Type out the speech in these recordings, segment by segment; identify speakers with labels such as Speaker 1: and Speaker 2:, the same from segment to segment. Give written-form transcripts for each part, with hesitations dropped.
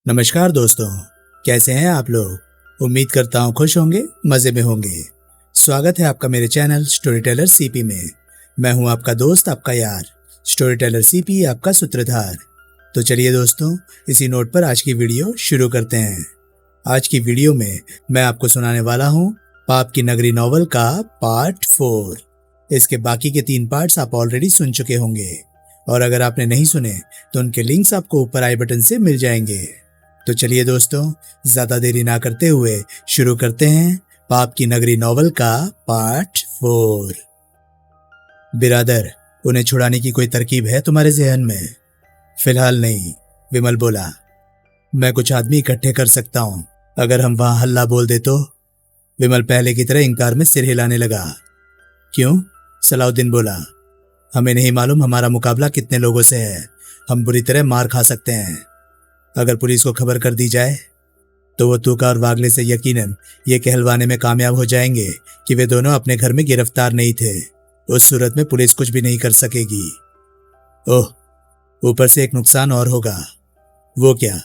Speaker 1: नमस्कार दोस्तों। कैसे हैं आप लोग। उम्मीद करता हूँ खुश होंगे, मज़े में होंगे। स्वागत है आपका मेरे चैनल स्टोरी टेलर सीपी में। मैं हूँ आपका दोस्त, आपका यार, स्टोरी टेलर सीपी, आपका सूत्रधार। तो चलिए दोस्तों, इसी नोट पर आज की वीडियो शुरू करते हैं। आज की वीडियो में मैं आपको सुनाने वाला हूँ पाप की नगरी नॉवल का पार्ट 4। इसके बाकी के 3 पार्ट्स आप ऑलरेडी सुन चुके होंगे, और अगर आपने नहीं सुने तो उनके लिंक्स आपको ऊपर आई बटन से मिल जाएंगे। तो चलिए दोस्तों, ज्यादा देरी ना करते हुए शुरू करते हैं पाप की नगरी नॉवल का पार्ट 4। बिरादर, उन्हें छुड़ाने की कोई तरकीब है तुम्हारे जहन में? फिलहाल नहीं, विमल बोला। मैं कुछ आदमी इकट्ठे कर सकता हूं, अगर हम वहां हल्ला बोल दे तो। विमल पहले की तरह इंकार में सिर हिलाने लगा। क्यों? सलाउद्दीन बोला। हमें नहीं मालूम हमारा मुकाबला कितने लोगों से है। हम बुरी तरह मार खा सकते हैं। अगर पुलिस को खबर कर दी जाए तो वो तूका और वागले से यकीनन ये कहलवाने में कामयाब हो जाएंगे कि वे दोनों अपने घर में गिरफ्तार नहीं थे। उस सूरत में पुलिस कुछ भी नहीं कर सकेगी। ओह, ऊपर से एक नुकसान और होगा। वो क्या?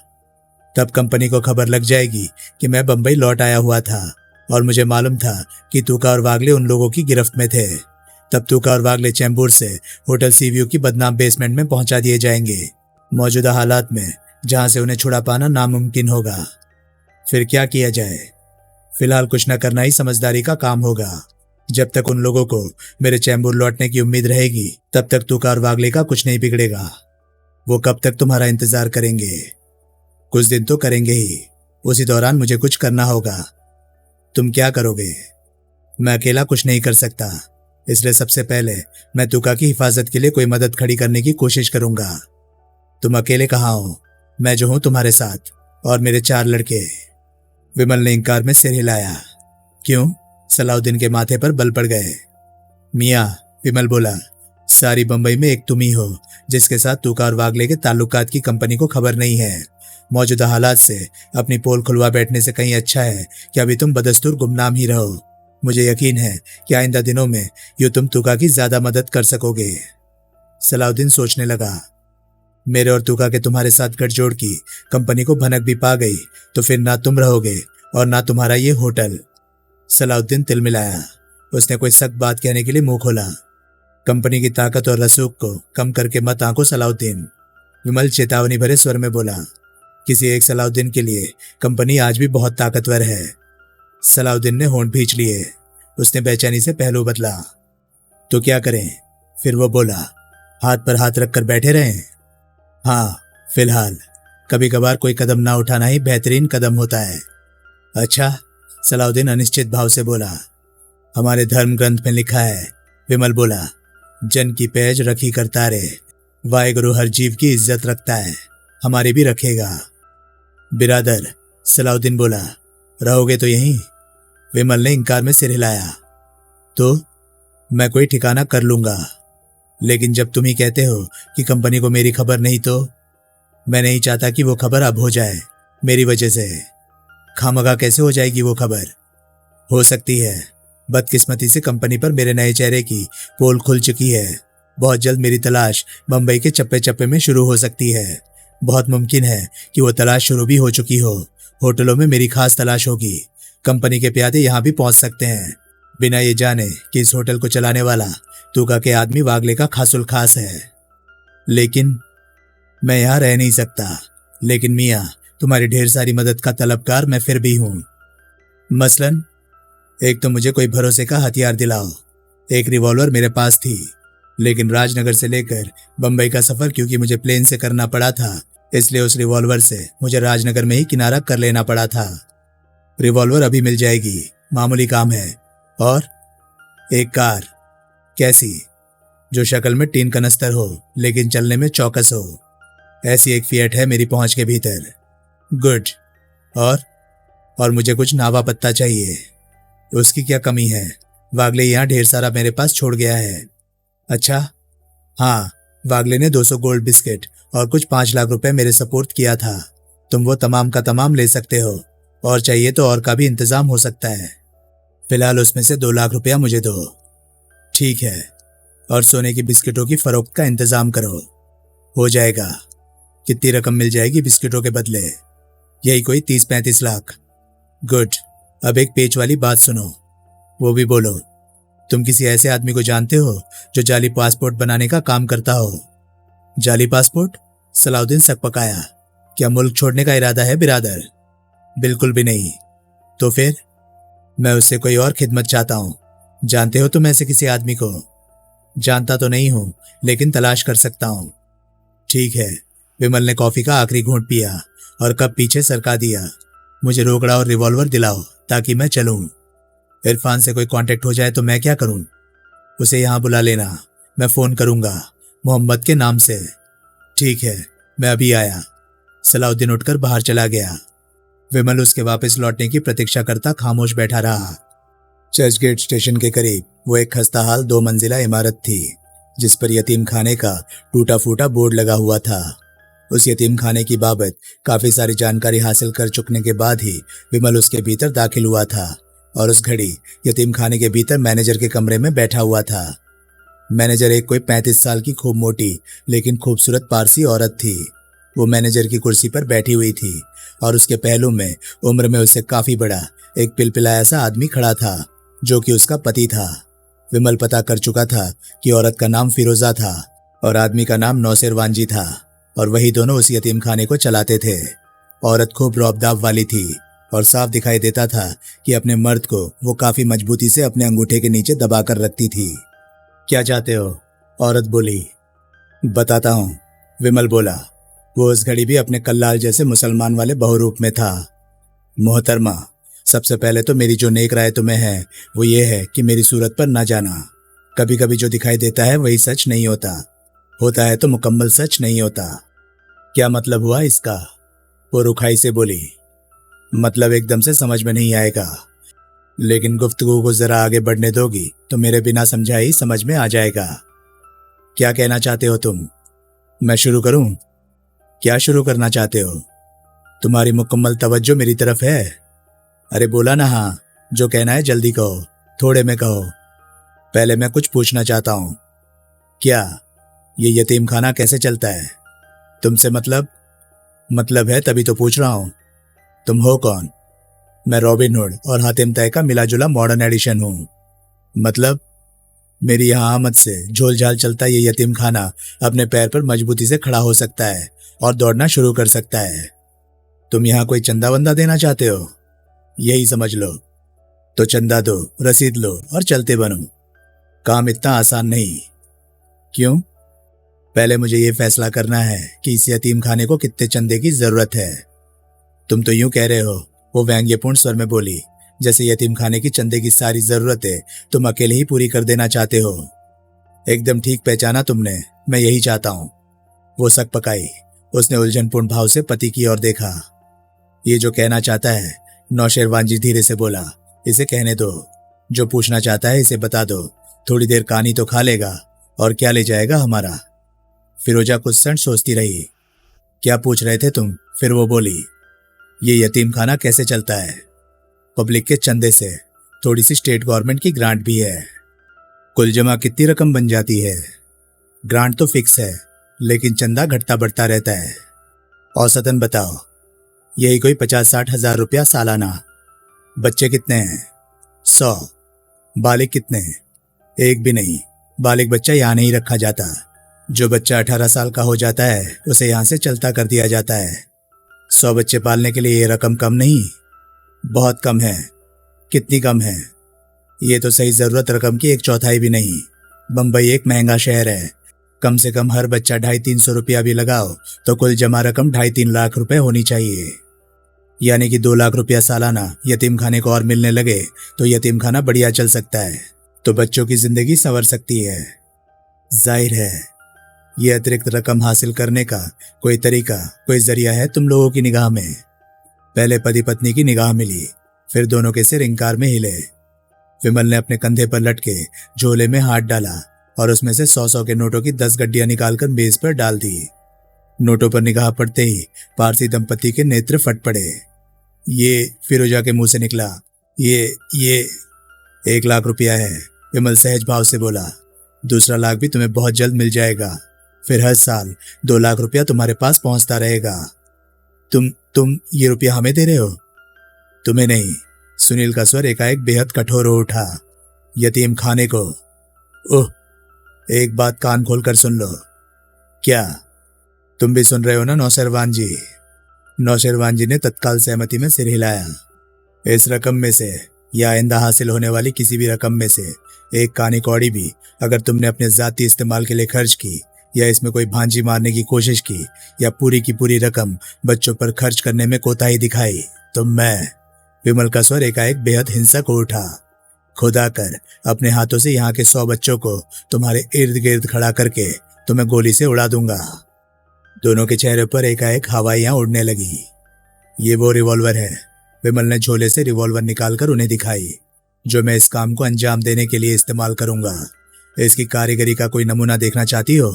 Speaker 1: तब कंपनी को खबर लग जाएगी कि मैं बंबई लौट आया हुआ था और मुझे मालूम था कि तूका और वागले उन लोगों की गिरफ्त में थे। तब तूका और वागले चैम्बूर से होटल सीव्यू की बदनाम बेसमेंट में पहुंचा दिए जाएंगे। मौजूदा हालात में जहां से उन्हें छुड़ा पाना नामुमकिन होगा। फिर क्या किया जाए? फिलहाल कुछ न करना ही समझदारी का काम होगा। जब तक उन लोगों को मेरे चैम्बूर लौटने की उम्मीद रहेगी तब तक तूका और वागले का कुछ नहीं बिगड़ेगा। वो कब तक तुम्हारा इंतजार करेंगे? कुछ दिन तो करेंगे ही। उसी दौरान मुझे कुछ करना होगा। तुम क्या करोगे? मैं अकेला कुछ नहीं कर सकता, इसलिए सबसे पहले मैं तूका की हिफाजत के लिए कोई मदद खड़ी करने की कोशिश करूंगा। तुम अकेले कहाँ हो? मैं जो हूं तुम्हारे साथ, और मेरे 4 लड़के। विमल ने इंकार में सिर हिलाया। क्यों? सलाउद्दीन के माथे पर बल पड़ गए। मियाँ, विमल बोला, सारी बंबई में एक तुम ही हो जिसके साथ तूका और वागले के ताल्लुकात की कंपनी को खबर नहीं है। मौजूदा हालात से अपनी पोल खुलवा बैठने से कहीं अच्छा है कि अभी तुम बदस्तूर गुमनाम ही रहो। मुझे यकीन है कि आइंदा दिनों में यूं तुम तूका की ज्यादा मदद कर सकोगे। सलाउद्दीन सोचने लगा। मेरे और तूका के तुम्हारे साथ गठजोड़ की कंपनी को भनक भी पा गई तो फिर ना तुम रहोगे और ना तुम्हारा ये होटल। सलाउद्दीन तिलमिलाया। उसने कोई सख्त बात कहने के लिए मुंह खोला। कंपनी की ताकत और रसूख को कम करके मत आंको सलाउद्दीन, विमल चेतावनी भरे स्वर में बोला। किसी एक सलाउद्दीन के लिए कंपनी आज भी बहुत ताकतवर है। सलाउद्दीन ने होंठ भींच लिए। उसने बेचैनी से पहलू बदला। तो क्या करें? फिर वो बोला, हाथ पर हाथ रखकर बैठे रहें? हाँ, फिलहाल कभी कभार कोई कदम ना उठाना ही बेहतरीन कदम होता है। अच्छा, सलाउद्दीन अनिश्चित भाव से बोला। हमारे धर्म ग्रंथ में लिखा है, विमल बोला, जन की पैज रखी करता रे, वाहेगुरु हर जीव की इज्जत रखता है, हमारी भी रखेगा। बिरादर, सलाउद्दीन बोला, रहोगे तो यहीं? विमल ने इंकार में सिर हिलाया। तो मैं कोई ठिकाना कर लूंगा, लेकिन जब तुम ही कहते हो कि कंपनी को मेरी खबर नहीं तो मैं नहीं चाहता कि वो खबर अब हो जाए मेरी वजह से। खामगा कैसे हो जाएगी वो खबर? हो सकती है। बदकिस्मती से कंपनी पर मेरे नए चेहरे की पोल खुल चुकी है। बहुत जल्द मेरी तलाश बंबई के चप्पे चप्पे में शुरू हो सकती है। बहुत मुमकिन है कि वो तलाश शुरू भी हो चुकी हो। होटलों में मेरी खास तलाश होगी। कंपनी के प्यादे यहाँ भी पहुंच सकते हैं बिना ये जाने कि इस होटल को चलाने वाला तूका के आदमी वागले का खासुल खास है। लेकिन मैं यहाँ रह नहीं सकता। लेकिन मियाँ, तुम्हारी ढेर सारी मदद का तलबगार मैं फिर भी हूँ। मसलन, एक तो मुझे कोई भरोसे का हथियार दिलाओ। एक रिवॉल्वर मेरे पास थी, लेकिन राजनगर से लेकर बंबई का सफर क्योंकि मुझे प्लेन से करना पड़ा था, इसलिए उस रिवॉल्वर से मुझे राजनगर में ही किनारा कर लेना पड़ा था। रिवॉल्वर अभी मिल जाएगी, मामूली काम है। और एक कार। कैसी? जो शक्ल में टीन कनस्तर हो लेकिन चलने में चौकस हो। ऐसी एक फिएट है मेरी पहुंच के भीतर। गुड। और मुझे कुछ नावा पत्ता चाहिए। उसकी क्या कमी है? वागले यहाँ ढेर सारा मेरे पास छोड़ गया है। अच्छा, हाँ, वागले ने 200 गोल्ड बिस्किट और कुछ 5 लाख रुपए मेरे सपोर्ट किया था। तुम वो तमाम का तमाम ले सकते हो, और चाहिए तो और का भी इंतजाम हो सकता है। फिलहाल उसमें से 2 लाख रुपया मुझे दो। ठीक है, और सोने की बिस्किटों की फरोख्त का इंतजाम करो। हो जाएगा। कितनी रकम मिल जाएगी बिस्किटों के बदले? यही कोई 30-35 लाख। गुड। अब एक पेच वाली बात सुनो, वो भी बोलो। तुम किसी ऐसे आदमी को जानते हो जो जाली पासपोर्ट बनाने का काम करता हो? जाली पासपोर्ट? सलाउद्दीन सकपकाया। क्या मुल्क छोड़ने का इरादा है बिरादर? बिल्कुल भी नहीं। तो फिर? मैं उससे कोई और खिदमत चाहता हूं। जानते हो तुम ऐसे किसी आदमी को? जानता तो नहीं हूं, लेकिन तलाश कर सकता हूं। ठीक है। विमल ने कॉफी का आखिरी घूंट पिया और कप पीछे सरका दिया। मुझे रोकड़ा और रिवॉल्वर दिलाओ ताकि मैं चलूं। इरफान से कोई कांटेक्ट हो जाए तो मैं क्या करूं? उसे यहां बुला लेना, मैं फोन करूंगा मोहम्मद के नाम से। ठीक है, मैं अभी आया। सलाउद्दीन उठकर बाहर चला गया। विमल उसके वापस लौटने की प्रतीक्षा करता खामोश बैठा रहा। चर्चगेट स्टेशन के करीब वो एक खस्ताहाल 2 मंजिला इमारत थी, जिस पर यतीम खाने का टूटा फूटा बोर्ड लगा हुआ था। उस यतीम खाने की बाबत काफी सारी जानकारी हासिल कर चुकने के बाद ही विमल उसके भीतर दाखिल हुआ था और उस घड़ी यतीम खाने के भीतर मैनेजर के कमरे में बैठा हुआ था। मैनेजर एक कोई 35 साल की खूब मोटी लेकिन खूबसूरत पारसी औरत थी। वो मैनेजर की कुर्सी पर बैठी हुई थी और उसके पहलू में उम्र में उससे काफी बड़ा एक पिलपिलाया सा आदमी खड़ा था, जो कि उसका पति था। विमल पता कर चुका था कि औरत का नाम फिरोजा था और आदमी का नाम नौसेर वांजी था, और वही दोनों उस यतीम खाने को चलाते थे। औरत खूब रौबदाब वाली थी और साफ दिखाई देता था कि अपने मर्द को वो काफी मजबूती से अपने अंगूठे के नीचे दबाकर रखती थी। क्या चाहते हो? औरत बोली। बताता हूं, विमल बोला। वो उस घड़ी भी अपने कल्लाल जैसे मुसलमान वाले बहुरूप में था। मोहतरमा, सबसे पहले तो मेरी जो नेक राय तुम्हें है वो ये है कि मेरी सूरत पर ना जाना। कभी कभी जो दिखाई देता है वही सच नहीं होता, होता है तो मुकम्मल सच नहीं होता। क्या मतलब हुआ इसका? वो रुखाई से बोली। मतलब एकदम से समझ में नहीं आएगा, लेकिन गुफ्तगू को जरा आगे बढ़ने दोगी तो मेरे बिना समझाए ही समझ में आ जाएगा। क्या कहना चाहते हो तुम? मैं शुरू करूं? क्या शुरू करना चाहते हो? तुम्हारी मुकम्मल तवज्जो मेरी तरफ है? अरे बोला ना, हाँ, जो कहना है जल्दी कहो, थोड़े में कहो। पहले मैं कुछ पूछना चाहता हूं। क्या? ये यतीम खाना कैसे चलता है? तुमसे मतलब है तभी तो पूछ रहा हूं। तुम हो कौन? मैं रॉबिन हुड और हातिम तय का मिला जुला मॉडर्न एडिशन हूं। मतलब? मेरी यहाँ आमद से झोल झाल चलता ये यतीम खाना अपने पैर पर मजबूती से खड़ा हो सकता है और दौड़ना शुरू कर सकता है। तुम यहाँ कोई चंदा वंदा देना चाहते हो? यही समझ लो। तो चंदा दो, रसीद लो और चलते बनो। काम इतना आसान नहीं। क्यों? पहले मुझे ये फैसला करना है कि इस यतीम खाने को कितने चंदे की जरूरत है। तुम तो यूं कह रहे हो, वो व्यंग्यपूर्ण स्वर में बोली, जैसे यतीम खाने की चंदे की सारी जरूरतें तुम अकेले ही पूरी कर देना चाहते हो। एकदम ठीक पहचाना तुमने, मैं यही चाहता हूं। वो सक पकाई। उसने उलझनपूर्ण भाव से पति की ओर देखा। ये जो कहना चाहता है, नौशेर वांजी धीरे से बोला, इसे कहने दो। जो पूछना चाहता है इसे बता दो। थोड़ी देर कहानी तो खा लेगा और क्या ले जाएगा हमारा। फिरोजा कुछ क्षण सोचती रही। क्या पूछ रहे थे तुम? फिर वो बोली, ये यतीम खाना कैसे चलता है? पब्लिक के चंदे से, थोड़ी सी स्टेट गवर्नमेंट की ग्रांट भी है। कुल जमा कितनी रकम बन जाती है? ग्रांट तो फिक्स है, लेकिन चंदा घटता बढ़ता रहता है। औसतन बताओ। यही कोई 50-60 हजार रुपया सालाना। बच्चे कितने हैं? 100। बालिग कितने? एक भी नहीं। बालिग बच्चा यहाँ नहीं रखा जाता। जो बच्चा 18 साल का हो जाता है उसे यहाँ से चलता कर दिया जाता है। 100 बच्चे पालने के लिए ये रकम कम नहीं? बहुत कम है। कितनी कम है? ये तो सही जरूरत रकम की 1/4 भी नहीं। बम्बई एक महंगा शहर है। कम से कम हर बच्चा 250-300 रुपया भी लगाओ तो कुल जमा रकम 2.5-3 लाख रुपए होनी चाहिए। यानी कि 2 लाख रुपया सालाना यतीम खाने को और मिलने लगे तो यतीम खाना बढ़िया चल सकता है, तो बच्चों की जिंदगी संवर सकती है। जाहिर है, ये अतिरिक्त रकम हासिल करने का कोई तरीका, कोई जरिया है तुम लोगों की निगाह में? पहले पति पत्नी की निगाह मिली, फिर दोनों के सिर इंकार में हिले। विमल ने अपने कंधे पर लटके झोले में हाथ डाला और उसमें से 100-100 के नोटों की 10 गड्डियां निकालकर मेज पर डाल दी। नोटों पर निगाह पड़ते ही पारसी दंपति के नेत्र फट पड़े। ये फिरोजा के मुंह से निकला, ये 1 लाख रुपया है। विमल सहज भाव से बोला, दूसरा लाख भी तुम्हें बहुत जल्द मिल जाएगा। फिर हर साल 2 लाख रुपया तुम्हारे पास पहुंचता रहेगा। तुम ये रुपया हमें दे रहे हो? तुम्हें नहीं। सुनील का स्वर एकाएक बेहद कठोर हो उठा। यतीम खाने को। ओह, एक बात कान खोलकर सुन लो। क्या? तुम भी सुन रहे हो ना नौशेरवान जी? नौशेरवान जी ने तत्काल सहमति में सिर हिलाया। इस रकम में से या आइंदा हासिल होने वाली किसी भी रकम में से एक कानी कौड़ी भी अगर तुमने अपने जाती इस्तेमाल के लिए खर्च की या इसमें कोई भांजी मारने की कोशिश की या पूरी की पूरी रकम बच्चों पर खर्च करने में कोताही दिखाई तो मैं। विमल का स्वर एकाएक बेहद हिंसक हो उठा। खुदा कर अपने हाथों से यहाँ के 100 बच्चों को तुम्हारे इर्द गिर्द खड़ा करके तुम्हें गोली से उड़ा दूंगा। दोनों के चेहरे पर एकाएक हवाइयां उड़ने लगी। ये वो रिवॉल्वर है। विमल ने झोले से रिवॉल्वर निकालकर उन्हें दिखाई, जो मैं इस काम को अंजाम देने के लिए इस्तेमाल करूंगा। इसकी कारीगरी का कोई नमूना देखना चाहती हो?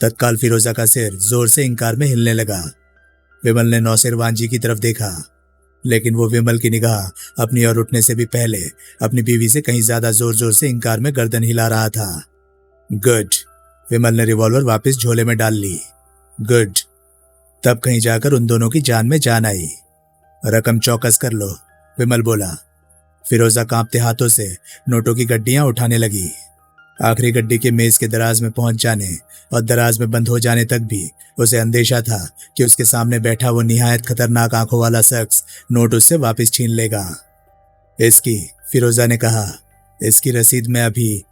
Speaker 1: तत्काल फिरोजा का सिर जोर से इंकार में हिलने लगा। विमल ने नौशेरवान जी की तरफ देखा, लेकिन वो विमल की निगाह अपनी ओर उठने से भी पहले अपनी बीवी से कहीं ज्यादा जोर जोर से इंकार में गर्दन हिला रहा था। गुड। विमल ने रिवॉल्वर वापस झोले में डाल ली। गुड। तब कहीं जाकर उन दोनों की जान में जान आई। रकम चौकस कर लो, विमल बोला। फिरोजा कांपते हाथों से नोटों की गड्डियां उठाने लगी। आखिरी गड्डी के मेज के दराज में पहुंच जाने और दराज में बंद हो जाने तक भी उसे अंदेशा था कि उसके सामने बैठा वो निहायत खतरनाक आंखों वाला शख्स नोट उससे वापस छीन लेगा। इसकी, फिरोजा ने कहा, इसकी रसीद में अभी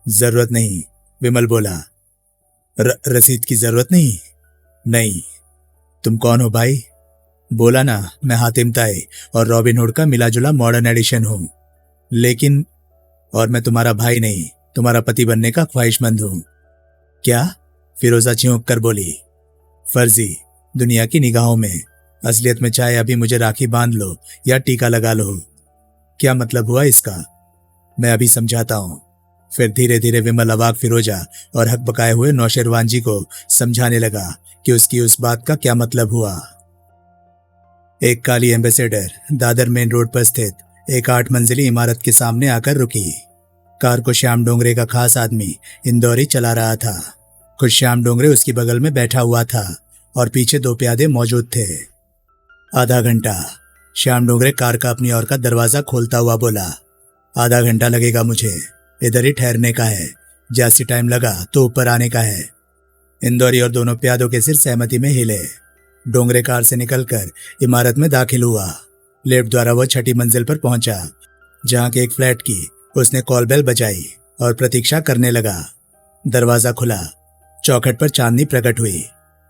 Speaker 1: जरूरत नहीं, विमल बोला। रसीद की जरूरत नहीं? नहीं। तुम कौन हो भाई? बोला ना, मैं हातिम ताई और रॉबिन हुड का मिलाजुला मॉडर्न एडिशन हूं। लेकिन, और मैं तुम्हारा भाई नहीं, तुम्हारा पति बनने का ख्वाहिशमंद हूं। क्या? फिरोजा चिंक कर बोली। फर्जी, दुनिया की निगाहों में। असलियत में चाहे अभी मुझे राखी बांध लो या टीका लगा लो। क्या मतलब हुआ इसका? मैं अभी समझाता हूं। फिर धीरे धीरे विमल अवाक फिरोजा और हक बकाए हुए नौशेरवान जी को समझाने लगा कि उसकी उस बात का क्या मतलब हुआ। एक काली एम्बेसडर दादर मेन रोड पर स्थित एक 8 मंजिली इमारत के सामने आकर रुकी। कार को श्याम डोंगरे का खास आदमी इंदौरी चला रहा था। खुद श्याम डोंगरे उसकी बगल में बैठा हुआ था और पीछे 2 प्यादे मौजूद थे। आधा घंटा। श्याम डोंगरे कार का अपनी ओर का दरवाजा खोलता हुआ बोला। आधा घंटा लगेगा मुझे, इधर ही ठहरने का है। जैसे टाइम लगा तो ऊपर आने का है। इंदौरी और दोनों प्यादों के सिर सहमति में हिले। डोंगरे कार से निकलकर इमारत में दाखिल हुआ। लिफ्ट द्वारा वह 6ठी मंजिल पर पहुंचा, जहां के एक फ्लैट की उसने कॉल बेल बजाई और प्रतीक्षा करने लगा। दरवाजा खुला। चौखट पर चांदनी प्रकट हुई।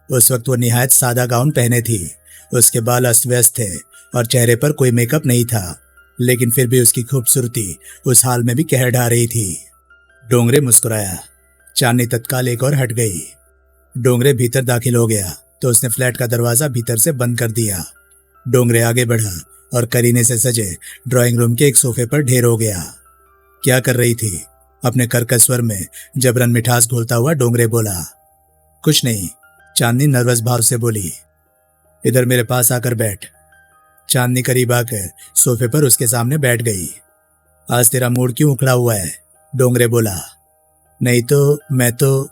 Speaker 1: उस वक्त वो निहायत सादा गाउन पहने थी। उसके बाल अस्त व्यस्त थे और चेहरे पर कोई मेकअप नहीं था, लेकिन फिर भी उसकी खूबसूरती उस हाल में भी कहर ढा रही थी। डोंगरे मुस्कुराया। चांदनी तत्काल एक और हट गई। डोंगरे भीतर दाखिल हो गया तो उसने फ्लैट का दरवाजा भीतर से बंद कर दिया। डोंगरे आगे बढ़ा और करीने से सजे ड्राइंग रूम के एक सोफे पर ढेर हो गया। क्या कर रही थी? अपने कर्कश स्वर में जबरन मिठास घोलता हुआ डोंगरे बोला। कुछ नहीं, चांदनी नर्वस भाव से बोली। इधर मेरे पास आकर बैठ। चांदनी करीब आकर सोफे पर उसके सामने बैठ गई। आज तेरा मूड क्यों उखड़ा हुआ है? डोंगरे बोला। नहीं तो मैं तो।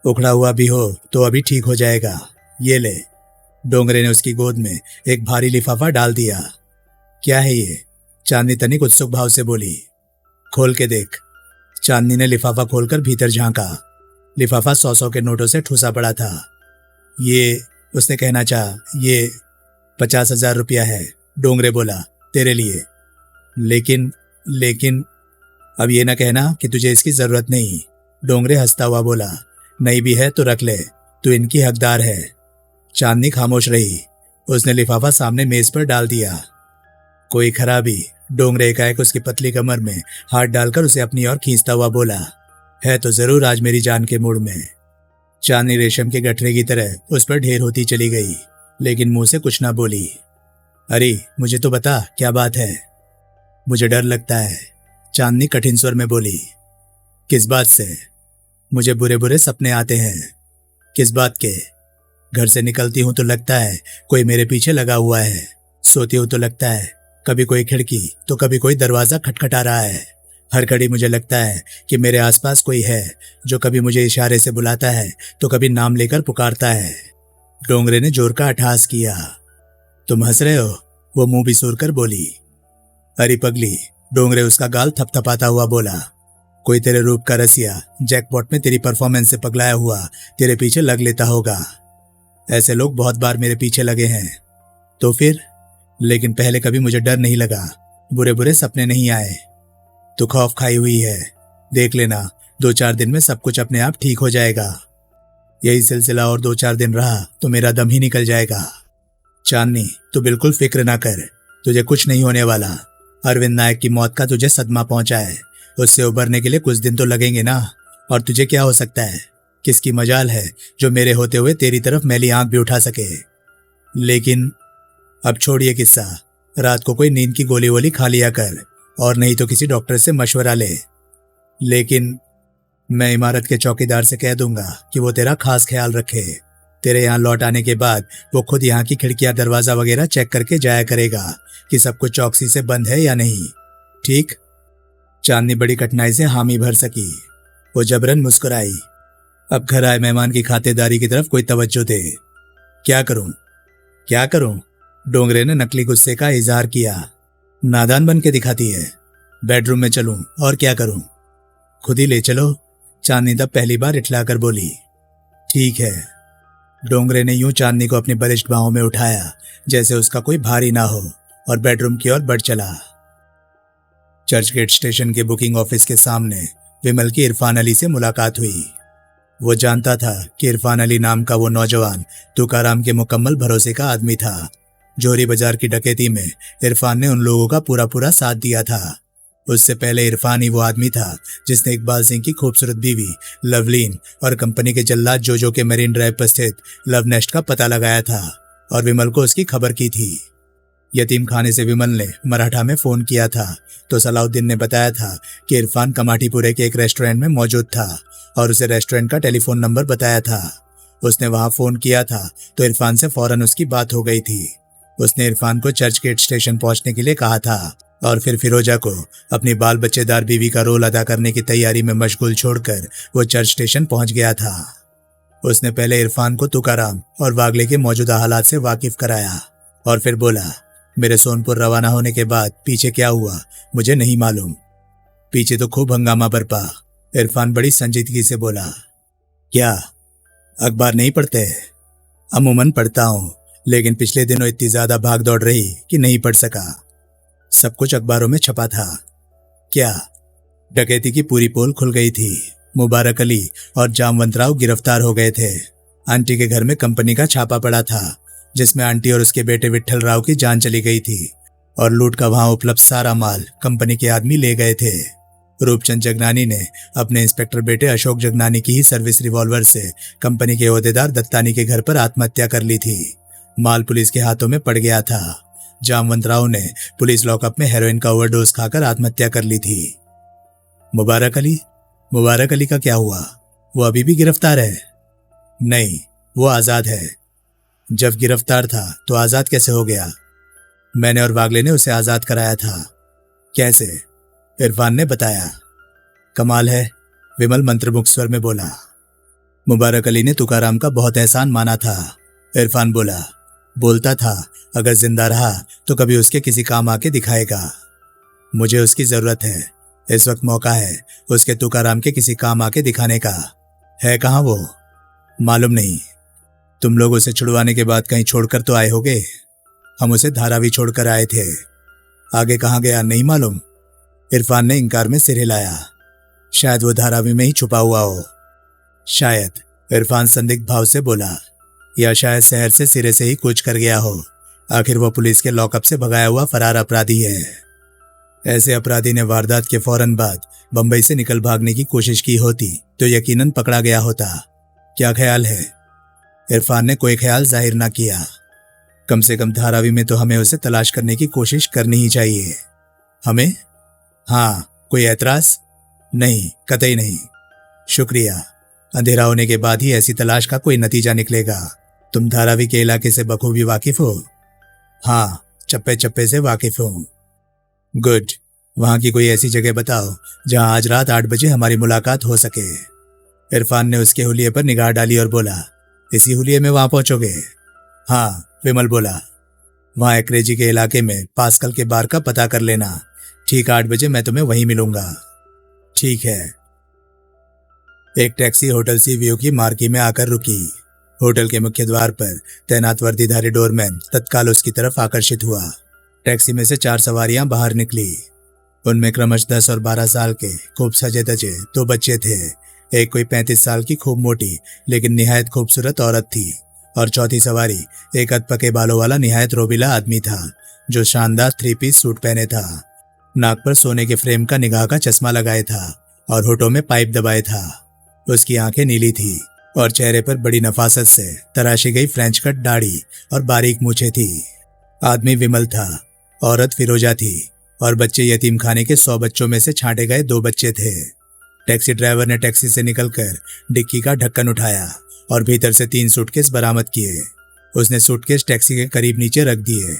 Speaker 1: उखड़ा हुआ भी हो तो अभी ठीक हो जाएगा। ये ले। डोंगरे ने उसकी गोद में एक भारी लिफाफा डाल दिया। क्या है ये? चांदनी तनिक उत्सुक भाव से बोली। खोल के देख। चांदनी ने लिफाफा खोलकर भीतर झांका। लिफाफा 100 के नोटों से ठूसा पड़ा था। ये, उसने कहना चाहा, ये 50,000 रुपया है। डोंगरे बोला। तेरे लिए। लेकिन अब ये ना कहना कि तुझे इसकी जरूरत नहीं। डोंगरे हंसता हुआ बोला। नहीं भी है तो रख ले, तू इनकी हकदार है। चांदनी खामोश रही। उसने लिफाफा सामने मेज पर डाल दिया। कोई खराबी? डोंगरे एकाएक उसकी पतली कमर में हाथ डालकर उसे अपनी ओर खींचता हुआ बोला। है तो जरूर आज मेरी जान के मूड में। चांदनी रेशम के गठरे की तरह उस पर ढेर होती चली गई, लेकिन मुंह से कुछ ना बोली। अरे मुझे तो बता, क्या बात है? मुझे डर लगता है, चांदनी कठिन स्वर में बोली। किस बात से? मुझे बुरे बुरे सपने आते हैं। किस बात के? घर से निकलती हूं तो लगता है कोई मेरे पीछे लगा हुआ है। सोती हूं तो लगता है कभी कोई खिड़की तो कभी कोई दरवाजा खटखटा रहा है। हर घड़ी मुझे लगता है कि मेरे आसपास कोई है जो कभी मुझे इशारे से बुलाता है तो कभी नाम लेकर पुकारता है। डोंगरे ने जोर का अट्टहास किया। तुम हंस रहे हो? वो मुंह बिसूर कर बोली। अरे पगली, डोंगरे उसका गाल थपथपाता हुआ बोला। कोई तेरे रूप का रसिया जैकपॉट में तेरी परफॉर्मेंस से पगलाया हुआ तेरे पीछे लग लेता होगा। ऐसे लोग बहुत बार मेरे पीछे लगे हैं। तो फिर? लेकिन पहले कभी मुझे डर नहीं लगा, बुरे बुरे सपने नहीं आए। तू खौफ खाई हुई है। देख लेना, 2-4 दिन में सब कुछ अपने आप ठीक हो जाएगा। यही सिलसिला और 2-4 दिन रहा तो मेरा दम ही निकल जाएगा। चांदनी, तू बिल्कुल फिक्र ना कर, तुझे कुछ नहीं होने वाला। अरविंद नायक की मौत का तुझे सदमा पहुंचा है, उससे उबरने के लिए कुछ दिन तो लगेंगे ना। और तुझे क्या हो सकता है? किसकी मजाल है जो मेरे होते हुए तेरी तरफ मैली आंख भी उठा सके। लेकिन अब छोड़िए किस्सा, रात को कोई नींद की गोली वोली खा लिया कर, और नहीं तो किसी डॉक्टर से मशवरा ले। लेकिन मैं इमारत के चौकीदार से कह दूंगा कि वो तेरा खास ख्याल रखे। तेरे यहाँ लौट आने के बाद वो खुद यहाँ की खिड़कियां दरवाजा वगैरह चेक करके जाया करेगा कि सब कुछ चौकसी से बंद है या नहीं। ठीक? चांदनी बड़ी कठिनाई से हामी भर सकी। वो जबरन मुस्कुराई। अब घर आए मेहमान की खातिरदारी की तरफ कोई तवज्जो दे। क्या करूं? क्या करूं? डोंगरे ने नकली गुस्से का इजहार किया। नादान बन के दिखाती है। बेडरूम में चलूं और क्या करूं? खुद ही ले चलो, चांदनी तब पहली बार इठलाकर बोली। ठीक है। डोंगरे ने यूं चांदनी को अपनी बलिष्ठ बाहों में उठाया जैसे उसका कोई भारी ना हो, और बेडरूम की ओर बढ़ चला। चर्चगेट स्टेशन के बुकिंग ऑफिस के सामने विमल की इरफान अली से मुलाकात हुई। वो जानता था कि इरफान अली नाम का वो नौजवान तुकाराम के मुकम्मल भरोसे का आदमी था। जोहरी बाजार की डकैती में इरफान ने उन लोगों का पूरा पूरा साथ दिया था। उससे पहले इरफान ही वो आदमी था जिसने इकबाल सिंह की खूबसूरत बीवी लवलीन और कंपनी के जल्लाद जोजो के मरीन ड्राइव पर स्थित लव नेस्ट का पता लगाया था और विमल को उसकी खबर की थी। यतीम खाने से विमल ने मराठा में फोन किया था तो सलाउद्दीन ने बताया था कि इरफान कमाटीपुरे के एक रेस्टोरेंट में मौजूद था और उसे रेस्टोरेंट का टेलीफोन नंबर बताया था। उसने वहां फोन किया था तो इरफान से फौरन उसकी बात हो गई थी। उसने इरफान को चर्चगेट स्टेशन पहुंचने के लिए कहा था और फिर फिरोजा को अपनी बाल बच्चेदार बीवी का रोल अदा करने की तैयारी में मशगूल छोड़कर वो चर्च स्टेशन पहुंच गया था। उसने पहले इरफान को तुकाराम और वागले के मौजूदा हालात से वाकिफ कराया और फिर बोला, मेरे सोनपुर रवाना होने के बाद पीछे क्या हुआ मुझे नहीं मालूम। पीछे तो खूब हंगामा बरपा। इरफान बड़ी संजीदगी से बोला। क्या अखबार नहीं पढ़ते? अमूमन पढ़ता हूं, लेकिन पिछले दिनों इतनी ज्यादा भाग दौड़ रही कि नहीं पढ़ सका। सब कुछ अखबारों में छपा था। क्या? डकैती की पूरी पोल खुल गई थी। मुबारक अली और जामवंत राव गिरफ्तार हो गए थे। आंटी के घर में कंपनी का छापा पड़ा था जिसमें आंटी और उसके बेटे विट्ठल राव की जान चली गई थी और लूट का वहां उपलब्ध सारा माल कंपनी के आदमी ले गए थे। रूपचंद जगनानी ने अपने इंस्पेक्टर बेटे अशोक जगनानी की ही सर्विस रिवॉल्वर से कंपनी के ओहदेदार दत्तानी के घर पर आत्महत्या कर ली थी। माल पुलिस के हाथों में पड़ गया था। जामवंत राव ने पुलिस लॉकअप में हेरोइन का ओवरडोज खाकर आत्महत्या कर ली थी। मुबारक अली का क्या हुआ? वो अभी भी गिरफ्तार है? नहीं, वो आजाद है। जब गिरफ्तार था तो आजाद कैसे हो गया? मैंने और वागले ने उसे आजाद कराया था। कैसे? इरफान ने बताया। कमाल है, विमल मंत्रमुग्ध स्वर में बोला। मुबारक अली ने तुकाराम का बहुत एहसान माना था। इरफान बोलता था अगर जिंदा रहा तो कभी उसके किसी काम आके दिखाएगा। मुझे उसकी जरूरत है। इस वक्त मौका है उसके तुकाराम के किसी काम आके दिखाने का। है कहाँ वो? मालूम नहीं। तुम लोग उसे छुड़वाने के बाद कहीं छोड़कर तो आए होगे। हम उसे धारावी छोड़कर आए थे। आगे कहाँ गया नहीं मालूम। इरफान ने इंकार में सिर हिलाया। शायद वो धारावी में ही छुपा हुआ हो। शायद, इरफान संदिग्ध भाव से बोला, या शायद शहर से सिरे से ही कूच कर गया हो। आखिर वो पुलिस के लॉकअप से भगाया हुआ फरार अपराधी है। ऐसे अपराधी ने वारदात के फौरन बाद बंबई से निकल भागने की कोशिश की होती तो यकीनन पकड़ा गया होता। क्या ख्याल है? इरफान ने कोई ख्याल जाहिर ना किया। कम से कम धारावी में तो हमें उसे तलाश करने की कोशिश करनी ही चाहिए। हमें? हाँ, कोई ऐतराज? नहीं, कतई नहीं। शुक्रिया। अंधेरा होने के बाद ही ऐसी तलाश का कोई नतीजा निकलेगा। तुम धारावी के इलाके से बखूबी वाकिफ हो? हाँ, चप्पे चप्पे से वाकिफ हूं। गुड। वहां की कोई ऐसी जगह बताओ जहां आज रात 8 बजे हमारी मुलाकात हो सके। इरफान ने उसके हुलिये पर निगाह डाली और बोला, इसी हुलिये में वहां पहुंचोगे? हाँ, विमल बोला। वहां एक्रेजी के इलाके में पास्कल के बार का पता कर लेना। ठीक 8 बजे मैं तुम्हें वहीं मिलूंगा। ठीक है। एक टैक्सी होटल सी व्यू की मार्की में आकर रुकी। होटल के मुख्य द्वार पर तैनात वर्दीधारी डोरमैन तत्काल उसकी तरफ आकर्षित हुआ। टैक्सी में से 4 सवारियां बाहर निकली। उनमें क्रमश 10 और 12 साल के खूब सजे धजे 2 बच्चे थे। एक कोई 35 साल की खूब मोटी लेकिन निहायत खूबसूरत औरत थी और चौथी सवारी एक अधपके बालों वाला निहायत रोबीला आदमी था जो शानदार 3 पीस सूट पहने था, नाक पर सोने के फ्रेम का निगाह का चश्मा लगाए था और होठों में पाइप दबाए था। उसकी आंखें नीली थी और चेहरे पर बड़ी नफासत से तराशी गई फ्रेंच कट दाढ़ी और बारीक मूछें थी। आदमी विमल था, औरत फिरोजा थी और बच्चे यतीम खाने के 100 बच्चों में से छांटे गए 2 बच्चे थे। टैक्सी ड्राइवर ने टैक्सी से निकलकर डिक्की का ढक्कन उठाया और भीतर से 3 सूटकेस बरामद किए। उसने सूटकेस टैक्सी के करीब नीचे रख दिए।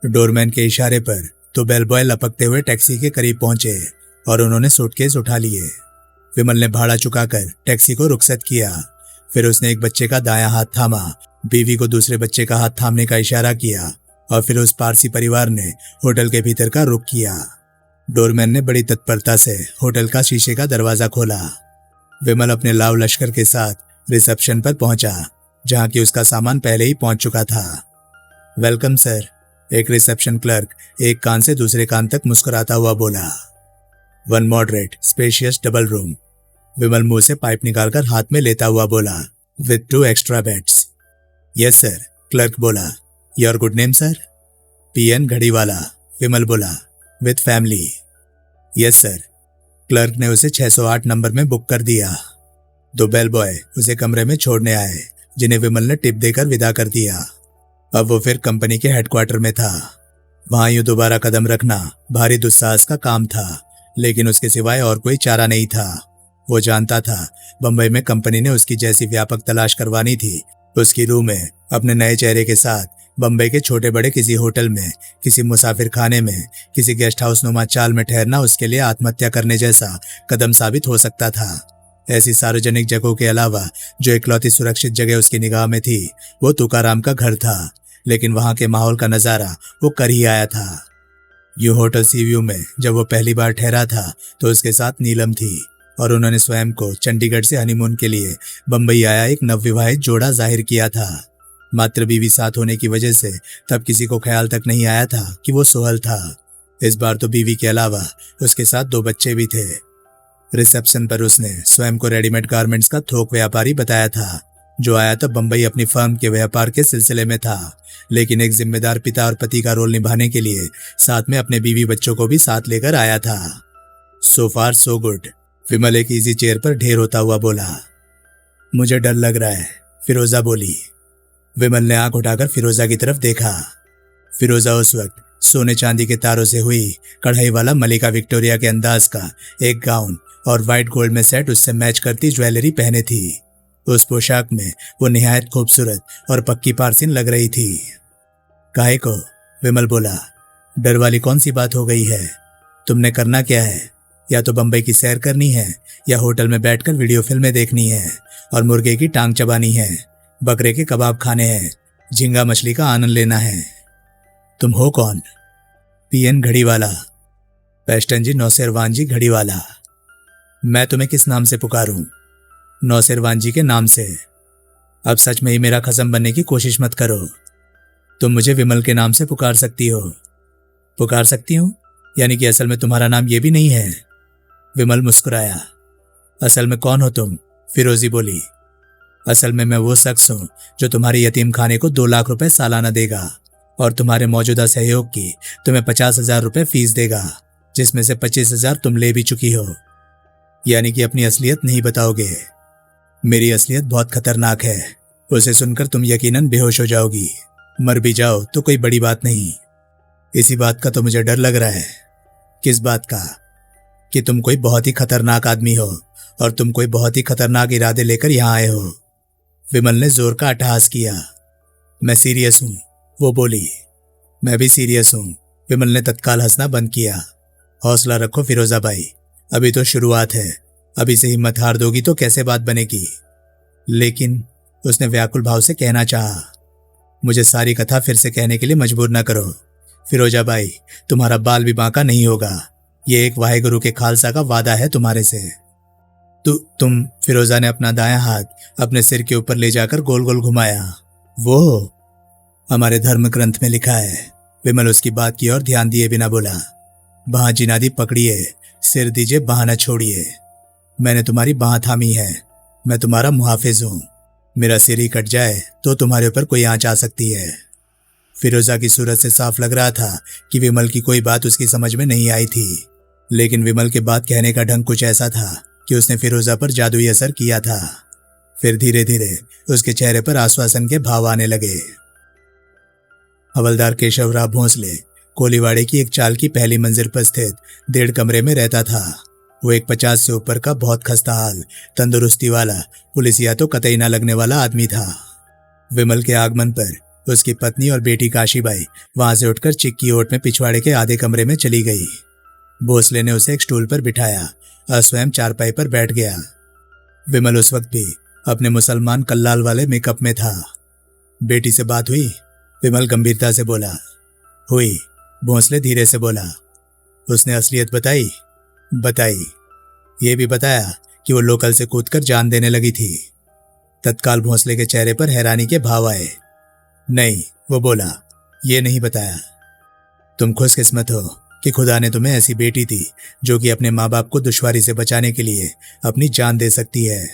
Speaker 1: डोरमैन के इशारे पर तो बेलबॉय लपकते हुए टैक्सी के करीब पहुंचे और उन्होंने सूटकेस उठा लिए। विमल ने भाड़ा चुकाकर टैक्सी को रुखसत किया। फिर उसने एक बच्चे का दायां हाथ थामा, बीवी को दूसरे बच्चे का हाथ थामने का इशारा किया और फिर उस पारसी परिवार ने होटल के भीतर का रुख किया। डोरमैन ने बड़ी तत्परता से होटल का शीशे का दरवाजा खोला। विमल अपने लाव लश्कर के साथ रिसेप्शन पर पहुंचा जहां की उसका सामान पहले ही पहुंच चुका था। वेलकम सर, एक रिसेप्शन क्लर्क एक कान से दूसरे कान तक मुस्कुराता हुआ बोला। 1 moderate spacious double room, Vimal मुंह से पाइप निकालकर हाथ में लेता हुआ बोला। With 2 extra beds. Yes sir, clerk बोला। Your good name sir? PN Ghadiwala, Vimal बोला। With family. Yes sir. Clerk ने उसे 608 नंबर में बुक कर दिया। 2 बेल बॉय उसे कमरे में छोड़ने आए जिन्हें विमल ने टिप देकर विदा कर दिया। अब वो फिर कंपनी के हेडक्वार्टर में था। वहां यूं दोबारा कदम रखना भारी दुस्साहस का काम था, लेकिन उसके सिवाय और कोई चारा नहीं था। वो जानता था बंबई में कंपनी ने उसकी जैसी व्यापक तलाश करवानी थी। उसकी रूह में अपने नए चेहरे के साथ बंबई के छोटे बड़े किसी होटल में, किसी मुसाफिर खाने में, किसी गेस्ट हाउस नुमा चाल में ठहरना उसके लिए आत्महत्या करने जैसा कदम साबित हो सकता था। ऐसी सार्वजनिक जगहों के अलावा जो इकलौती सुरक्षित जगह उसकी निगाह में थी वो तुकाराम का घर था, लेकिन वहां के माहौल का नजारा वो कर ही आया था। यूं होटल सी व्यू में जब वो पहली बार ठहरा था तो उसके साथ नीलम थी और उन्होंने स्वयं को चंडीगढ़ से हनीमून के लिए बंबई आया एक नवविवाहित जोड़ा जाहिर किया था। मात्र बीवी साथ होने की वजह से तब किसी को ख्याल तक नहीं आया था कि वो सोहल था। इस बार तो बीवी के अलावा उसके साथ 2 बच्चे भी थे। रिसेप्शन पर उसने स्वयं को रेडीमेड गारमेंट्स का थोक व्यापारी बताया था जो आया तो बंबई अपनी फर्म के व्यापार के सिलसिले में था, लेकिन एक जिम्मेदार पिता और पति का रोल निभाने के लिए साथ में अपने बीवी बच्चों को भी साथ लेकर आया था। सो फार सो गुड, विमल एक इजी चेयर पर ढेर होता हुआ बोला। मुझे डर लग रहा है, फिरोजा बोली। विमल ने आंख उठाकर फिरोजा की तरफ देखा। फिरोजा उस वक्त सोने चांदी के तारों से हुई कढ़ाई वाला मलिका विक्टोरिया के अंदाज का एक गाउन और व्हाइट गोल्ड में सेट उससे मैच करती ज्वेलरी पहने थी। उस पोशाक में वो निहायत खूबसूरत और पक्की पारसीन लग रही थी। काहे को? विमल बोला। डर वाली कौन सी बात हो गई है? तुमने करना क्या है? या तो बंबई की सैर करनी है या होटल में बैठकर वीडियो फिल्में देखनी है और मुर्गे की टांग चबानी है, बकरे के कबाब खाने हैं, झींगा मछली का आनंद लेना है। तुम हो कौन? PN घड़ीवाला, पेस्टन जी नौसेरवान जी घड़ीवाला। मैं तुम्हें किस नाम से पुकारूं? नौसेरवान जी के नाम से। अब सच में ही मेरा खसम बनने की कोशिश मत करो। तुम मुझे विमल के नाम से पुकार सकती हो। पुकार सकती हूँ? यानी कि असल में तुम्हारा नाम ये भी नहीं है? विमल मुस्कुराया। असल में कौन हो तुम? फिरोजी बोली। असल में मैं वो शख्स हूं जो तुम्हारे यतीम खाने को 2 लाख रुपए सालाना देगा और तुम्हारे मौजूदा सहयोग की तुम्हें 50,000 रुपए फीस देगा, जिसमें से 25,000 तुम ले भी चुकी हो। यानी कि अपनी असलियत नहीं बताओगे। मेरी असलियत बहुत खतरनाक है, उसे सुनकर तुम यकीनन बेहोश हो जाओगी। मर भी जाओ तो कोई बड़ी बात नहीं। इसी बात का तो मुझे डर लग रहा है। किस बात का? कि तुम कोई बहुत ही खतरनाक आदमी हो और तुम कोई बहुत ही खतरनाक इरादे लेकर यहां आए हो। विमल ने जोर का अट्टहास किया। मैं सीरियस हूं, वो बोली। मैं भी सीरियस हूं। विमल ने तत्काल हंसना बंद किया। हौसला रखो फिरोजा भाई, अभी तो शुरुआत है। अभी से हिम्मत हार दोगी तो कैसे बात बनेगी? लेकिन उसने व्याकुल भाव से कहना चाहा। मुझे सारी कथा फिर से कहने के लिए मजबूर न करो। फिरोजा बाई, तुम्हारा बाल भी बांका नहीं होगा। ये एक वाहेगुरु के खालसा का वादा है तुम्हारे से। तुम फिरोजा ने अपना दायां हाथ अपने सिर के ऊपर ले जाकर गोल गोल घुमाया। वो हमारे धर्म ग्रंथ में लिखा है। विमल उसकी बात की ओर ध्यान दिए बिना बोला। बाह जिनादी पकड़िए, सिर दीजिए, बाह न छोड़िए। मैंने तुम्हारी बाह थामी है। मैं तुम्हारा मुहाफिज हूं। मेरा सिर ही कट जाए तो तुम्हारे ऊपर कोई आंच आ सकती है। फिरोजा की सूरत से साफ लग रहा था कि विमल की कोई बात उसकी समझ में नहीं आई थी, लेकिन विमल के बात कहने का ढंग कुछ ऐसा था कि उसने फिरोजा पर जादुई असर किया था। फिर धीरे धीरे उसके चेहरे पर आश्वासन के भाव आने लगे। हवलदार केशवराव भोंसले कोलीवाड़े की एक चाल की पहली मंजिल पर स्थित 1.5 कमरे में रहता था। वो एक 50 से ऊपर का बहुत खस्ता हाल, तंदुरुस्ती वाला, पुलिसिया तो कतई ना लगने वाला आदमी था। विमल के आगमन पर उसकी पत्नी और बेटी काशीबाई वहां से उठकर चिक्की ओट में पिछवाड़े के आधे कमरे में चली गई। भोसले ने उसे एक स्टूल पर बिठाया और स्वयं चारपाई पर बैठ गया। विमल उस वक्त भी अपने मुसलमान कल्लाल वाले मेकअप में था। बेटी से बात हुई? विमल गंभीरता से बोला। हुई। भोंसले धीरे से बोला। उसने असलियत बताई? बताई। ये भी बताया कि वो लोकल से कूदकर जान देने लगी थी? तत्काल भोंसले के चेहरे पर हैरानी के भाव आए। नहीं, वो बोला, ये नहीं बताया। तुम खुशकिस्मत हो कि खुदा ने तुम्हें ऐसी बेटी दी जो कि अपने माँ बाप को दुश्वारी से बचाने के लिए अपनी जान दे सकती है।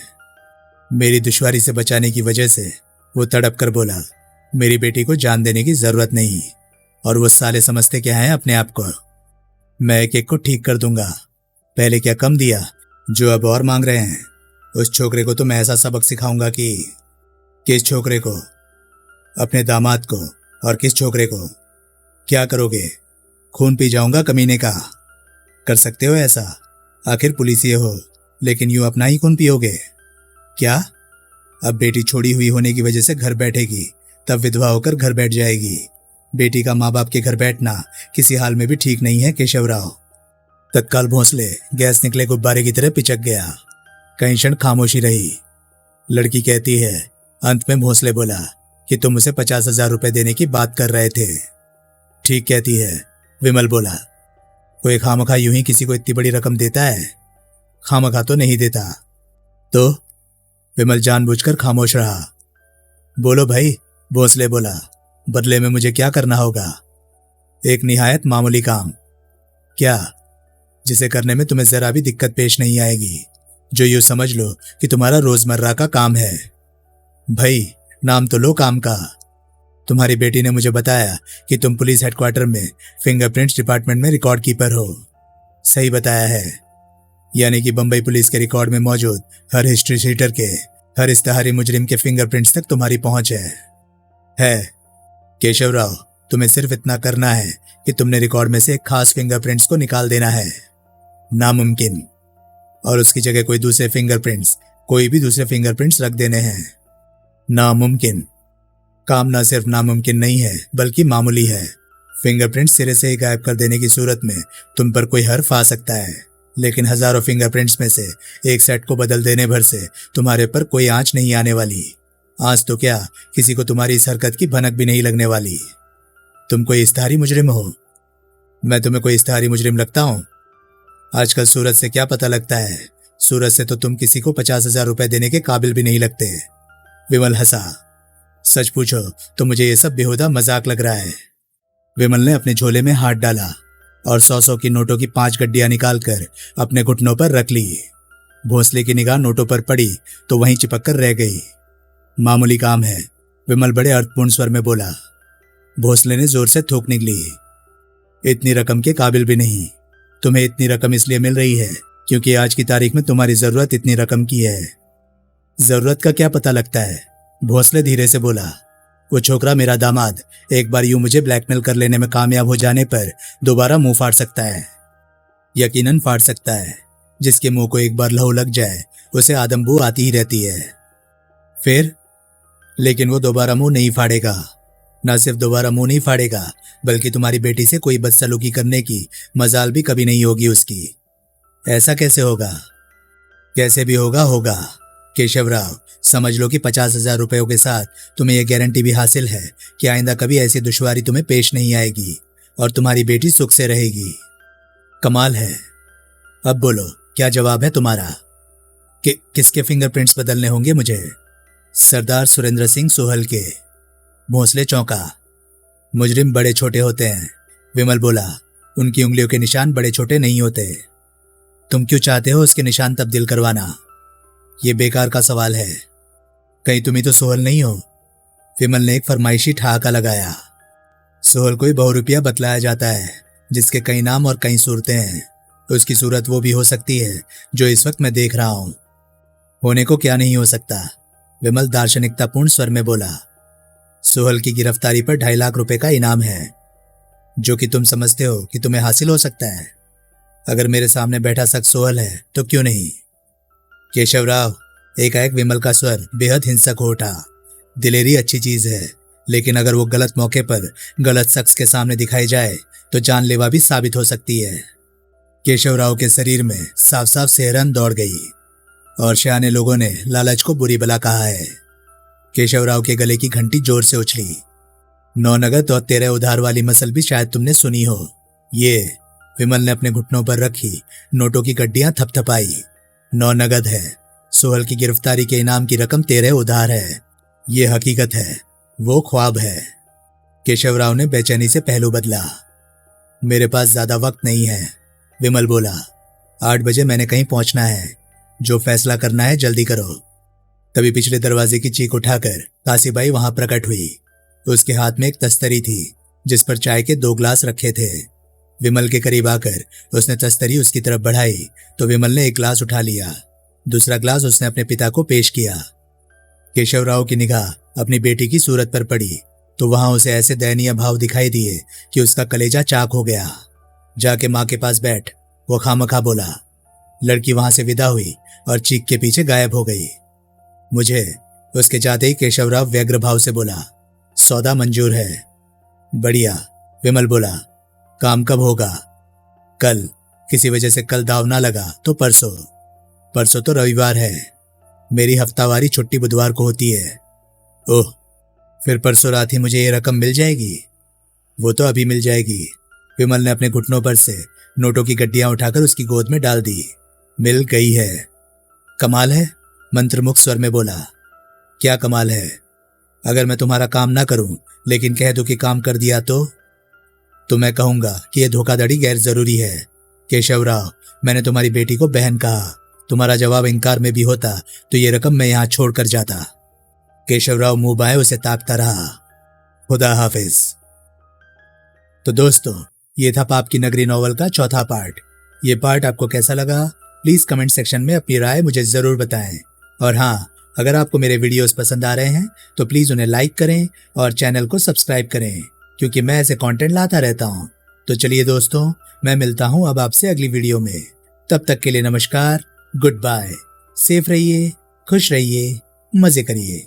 Speaker 1: मेरी दुश्वारी से बचाने की वजह से वो तड़प कर बोला, मेरी बेटी को जान देने की जरूरत नहीं। और वो साले समझते क्या है अपने आप को? मैं एक एक को ठीक कर दूंगा। पहले क्या कम दिया जो अब और मांग रहे हैं? उस छोकरे को तो मैं ऐसा सबक सिखाऊंगा कि। किस छोकरे को? अपने दामाद को। और किस छोकरे को? क्या करोगे? खून पी जाऊंगा कमीने का। कर सकते हो ऐसा? आखिर पुलिसिये हो, लेकिन यूं अपना ही खून पियोगे क्या? अब बेटी छोड़ी हुई होने की वजह से घर बैठेगी, तब विधवा होकर घर बैठ जाएगी। बेटी का माँ बाप के घर बैठना किसी हाल में भी ठीक नहीं है केशवराव। तत्काल भोंसले गैस निकले गुब्बारे की तरह पिचक गया। कहीं क्षण खामोशी रही। लड़की कहती है, अंत में भोंसले बोला, कि तुम उसे 50,000 रुपए देने की बात कर रहे थे। ठीक कहती है, विमल बोला। कोई खामखा यूं ही किसी को इतनी बड़ी रकम देता है? खामखा तो नहीं देता। तो? विमल जानबूझकर खामोश रहा। बोलो भाई, भोंसले बोला। बदले में मुझे क्या करना होगा? एक निहायत मामूली काम। क्या? जिसे करने में तुम्हें जरा भी दिक्कत पेश नहीं आएगी, जो यूं समझ लो कि तुम्हारा रोजमर्रा का काम है। भाई, नाम तो लो काम का। तुम्हारी बेटी ने मुझे बताया कि तुम पुलिस हेडक्वार्टर में फिंगरप्रिंट्स डिपार्टमेंट में रिकॉर्ड कीपर हो। सही बताया है। यानी कि बंबई पुलिस के रिकॉर्ड में मौजूद हर हिस्ट्री शीटर के, हर इस्तेहारी मुजरिम के फिंगरप्रिंट्स तक तुम्हारी पहुंच है। केशवराव, तुम्हें सिर्फ इतना करना है कि तुमने रिकॉर्ड में से एक खास फिंगरप्रिंट्स को निकाल देना है। नामुमकिन। और उसकी जगह कोई दूसरे फिंगरप्रिंट्स, कोई भी दूसरे फिंगरप्रिंट्स रख देने हैं। नामुमकिन। काम न सिर्फ नामुमकिन नहीं है, बल्कि मामूली है। फिंगरप्रिंट सिरे से ही गायब कर देने की सूरत में तुम पर कोई हर्फ आ सकता है, लेकिन हजारों फिंगरप्रिंट्स में से एक सेट को बदल देने भर से तुम्हारे पर कोई आंच नहीं आने वाली। आज तो क्या, किसी को तुम्हारी इस हरकत की भनक भी नहीं लगने वाली। तुम कोई इस्तेहारी मुजरिम हो? मैं तुम्हें कोई इस्तेहारी मुजरिम लगता हूं? आजकल सूरत से क्या पता लगता है? सूरत से तो तुम किसी को 50,000 रुपए देने के काबिल भी नहीं लगते। विमल हंसा। सच पूछो तो मुझे ये सब बेहुदा मजाक लग रहा है। विमल ने अपने झोले में हाथ डाला और 100-100 की नोटों की 5 गड्डियां निकालकर अपने घुटनों पर रख ली। भोंसले की निगाह नोटों पर पड़ी तो वहीं चिपक कर रह गई। मामूली काम है, विमल बड़े अर्थपूर्ण स्वर में बोला। भोंसले ने जोर से थूक निकली। इतनी रकम के काबिल भी नहीं। तुम्हें इतनी रकम इसलिए मिल रही है क्योंकि आज की तारीख में तुम्हारी जरूरत इतनी रकम की है। जरूरत का क्या पता लगता है? भोंसले धीरे से बोला। वो छोकरा मेरा दामाद एक बार यूं मुझे ब्लैकमेल कर लेने में कामयाब हो जाने पर दोबारा मुंह फाड़ सकता है। यकीनन फाड़ सकता है। जिसके मुंह को एक बार लहू लग जाए उसे आदमबू आती ही रहती है। फिर? लेकिन वो दोबारा मुंह नहीं फाड़ेगा। न सिर्फ दोबारा मुंह नहीं फाड़ेगा, बल्कि तुम्हारी बेटी से कोई बदसलूकी करने की मजाल भी कभी नहीं होगी उसकी। ऐसा कैसे होगा? कैसे भी होगा, होगा। केशव राव, समझ लो कि 50,000 रुपयों के साथ तुम्हें यह गारंटी भी हासिल है कि आइंदा कभी ऐसी दुश्वारी तुम्हें पेश नहीं आएगी और तुम्हारी बेटी सुख से रहेगी। कमाल है। अब बोलो, क्या जवाब है तुम्हारा? किसके फिंगरप्रिंट्स बदलने होंगे मुझे? सरदार सुरेंद्र सिंह सोहल के। भोंसले चौंका। मुजरिम बड़े छोटे होते हैं, विमल बोला। उनकी उंगलियों के निशान बड़े छोटे नहीं होते। तुम क्यों चाहते हो उसके निशान तब्दील करवाना? ये बेकार का सवाल है। कहीं तुम ही तो सोहल नहीं हो? विमल ने एक फरमाइशी ठहाका लगाया। सोहल को ही बहुरूपिया बतलाया जाता है, जिसके कई नाम और कई सूरतें हैं। उसकी सूरत वो भी हो सकती है जो इस वक्त मैं देख रहा हूं। होने को क्या नहीं हो सकता? विमल दार्शनिकतापूर्ण स्वर में बोला। सोहल की गिरफ्तारी पर 2.5 लाख रुपए का इनाम है, जो कि तुम समझते हो कि तुम्हें हासिल हो सकता है। अगर मेरे सामने बैठा शख्स सोहल है तो क्यों नहीं? केशव राव, एकाएक विमल का स्वर बेहद हिंसक हो उठा। दिलेरी अच्छी चीज है, लेकिन अगर वो गलत मौके पर गलत शख्स के सामने दिखाई जाए तो जानलेवा भी साबित हो सकती है। केशव राव के शरीर में साफ साफ सेहरन दौड़ गई और शयाने लोगों ने लालच को बुरी बला कहा है। केशव राव के गले की घंटी जोर से उछली। 9 नगद और 13 उधार वाली मसल भी शायद तुमने सुनी हो। ये, विमल ने अपने घुटनों पर रखी नोटों की गड्डियां थपथपाई। 9 नगद है। सोहल की गिरफ्तारी के इनाम की रकम 13 उधार है। ये हकीकत है, वो ख्वाब है। केशव राव ने बेचैनी से पहलू बदला। मेरे पास ज्यादा वक्त नहीं है, विमल बोला। 8 बजे मैंने कहीं पहुंचना है। जो फैसला करना है जल्दी करो। तभी पिछले दरवाजे की चीख उठाकर काशीबाई वहां प्रकट हुई। उसके हाथ में एक तस्तरी थी जिस पर चाय के 2 ग्लास रखे थे। विमल के करीब आकर उसने तस्तरी उसकी तरफ बढ़ाई तो विमल ने एक ग्लास उठा लिया। दूसरा ग्लास उसने अपने पिता को पेश किया। केशव राव की निगाह अपनी बेटी की सूरत पर पड़ी तो वहां उसे ऐसे दयनीय भाव दिखाई दिए कि उसका कलेजा चाक हो गया। जाके मां के पास बैठ, वो खामखा बोला। लड़की वहां से विदा हुई और चीख के पीछे गायब हो गई। मुझे उसके जाते ही केशव राव व्यग्र भाव से बोला, सौदा मंजूर है। बढ़िया, विमल बोला। काम कब होगा? कल। किसी वजह से कल दाव ना लगा तो परसों। परसों तो रविवार है। मेरी हफ्तावारी छुट्टी बुधवार को होती है। ओह, फिर परसों रात ही मुझे ये रकम मिल जाएगी? वो तो अभी मिल जाएगी। विमल ने अपने घुटनों पर से नोटों की गड्डियां उठाकर उसकी गोद में डाल दी। मिल गई है। कमाल है, मंत्रमुग्ध स्वर में बोला। क्या कमाल है? अगर मैं तुम्हारा काम ना करूं लेकिन कह दूं कि काम कर दिया तो मैं कहूंगा कि यह धोखाधड़ी गैर जरूरी है। केशव राव, मैंने तुम्हारी बेटी को बहन कहा। तुम्हारा जवाब इंकार में भी होता तो ये रकम मैं यहां छोड़कर जाता। केशव राव मुंह बाएं उसे ताकता रहा। खुदा हाफिज। तो दोस्तों, ये था पाप की नगरी नॉवल का चौथा पार्ट। ये पार्ट आपको कैसा लगा? प्लीज कमेंट सेक्शन में अपनी राय मुझे जरूर बताएं। और हाँ, अगर आपको मेरे वीडियोस पसंद आ रहे हैं तो प्लीज उन्हें लाइक करें और चैनल को सब्सक्राइब करें, क्योंकि मैं ऐसे कंटेंट लाता रहता हूं। तो चलिए दोस्तों, मैं मिलता हूं अब आपसे अगली वीडियो में। तब तक के लिए नमस्कार, गुड बाय। सेफ रहिए, खुश रहिए, मजे करिए।